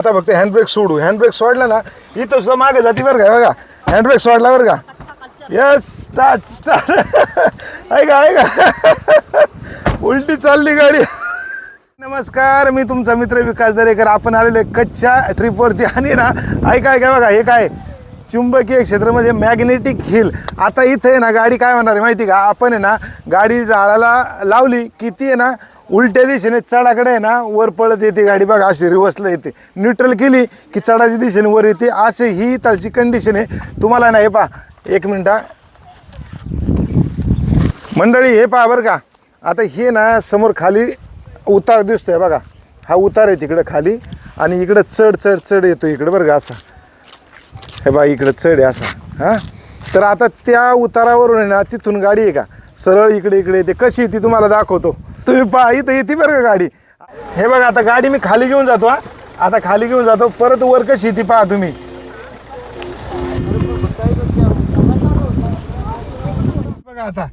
आता फक्त हँडब्रेक सोडू, हँडब्रेक सोडला ना इथं सुद्धा मागे जाती बरं का, बघा हँडब्रेक सोडला बरं का. Yes start start. ऐका ऐका उलटी चालली गाडी. नमस्कार, मी तुमचा मित्र विकास दरेकर. आपण आलेलो कच्च्या ट्रिपवरती आणि ना ऐका ऐका बघा हे काय चुंबकीय क्षेत्रामध्ये मॅग्नेटिक हिल. आता इथे आहे ना गाडी काय होणार आहे माहिती का, आपण आहे ना गाडी जाळाला लावली किती आहे ना उलट्या दिशेने चढाकडे आहे ना वर पळत येते गाडी. बघा अशी रिव्हर्सला येते, न्यूट्रल केली की चढाच्या दिशेने वर येते. असे ही त्याची कंडिशन आहे. तुम्हाला ना हे पहा एक मिनटा मंडळी, हे पहा बरं का. आता हे ना समोर खाली उतार दिसतोय बघा, हा उतार आहे तिकडं खाली आणि इकडं चढ चढ चढ येतो इकडं बरं का असा. हे बा इकडं चढ आहे असा. हां तर आता त्या उतारावरून आहे ना तिथून गाडी आहे का सरळ इकडे इकडे येते. कशी ती तुम्हाला दाखवतो, तुम्ही पहा इथं येते बरं का गाडी. हे बघा आता गाडी मी खाली घेऊन जातो. हा आता खाली घेऊन जातो, परत वर कशी येते पहा तुम्ही. बघा आता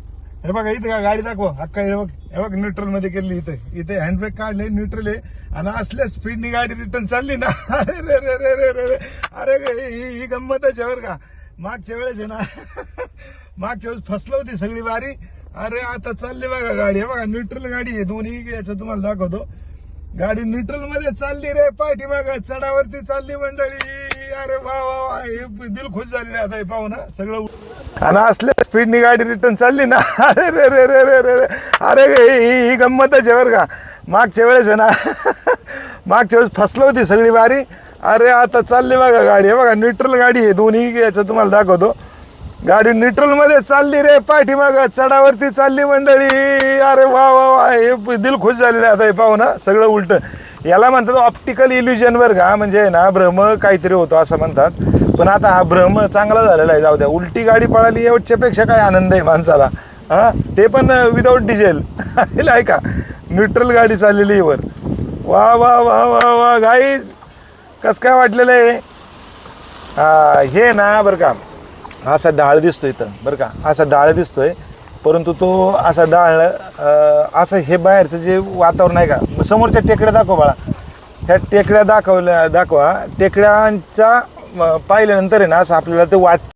हे बघा इथं का गाडी दाखवा अक्का. हे बघ हे बघ न्यूट्रल मध्ये केली. इथे इथे हँडब्रेक काढले, न्यूट्रल आहे आणि असल्या स्पीडनी गाडी रिटर्न चालली ना. अरे रे रे रे रे रे अरे ही गंमतच आहे बरं का. मागच्या वेळेस आहे ना मागच्या वेळेस फसलं होती सगळी बारी. अरे आता चालली बघा गाडी. हे बघा न्यूट्रल गाडी आहे, दोन्ही याचं तुम्हाला दाखवतो. गाडी न्यूट्रल मध्ये चालली रे, पाठी बघा चढावरती चालली मंडळी. अरे वा वा वा, हे दिल खुश झाली ना आता हे पाहू ना सगळं. आणि असल्या स्पीडनी गाडी रिटर्न चालली ना. अरे रे रे रे रे रे अरे ही गंमतच आहे बरं का. मागच्या वेळेस आहे ना मागच्या वेळेस फसलं होती सगळी बारी. अरे आता चालली बघा गाडी. हे बघा न्यूट्रल गाडी आहे, दोन्ही याचं तुम्हाला दाखवतो. गाडी न्यूट्रल मध्ये चालली रे, पाठीमाग चढावरती चालली मंडळी. अरे वा वा वा, हे दिल खुश झालेलं आता हे पाहू ना सगळं उलट. याला म्हणतात ऑप्टिकल इल्युजन बरं का, म्हणजे ना भ्रम काहीतरी होतो असं म्हणतात. पण आता हा भ्रम चांगला झालेला आहे. जाऊ द्या, उलटी गाडी पळाली एवढ्यापेक्षा काय आनंद आहे माणसाला. हां ते पण विदाऊट डिझेल. ऐका न्यूट्रल गाडी चाललेली वर. वा वा वा वा वा गाईज, कसं काय वाटलेलं आहे. हे ना बरं का असा डाळ दिसतोय इथं बरं का, असा डाळ दिसतोय. परंतु तो असा डाळ असं हे बाहेरचं जे वातावरण आहे का, समोरच्या टेकड्या दाखवा बाळा. ह्या टेकड्या दाखवा. टेकड्यांच्या पाहिल्यानंतर आहे ना असं आपल्याला ते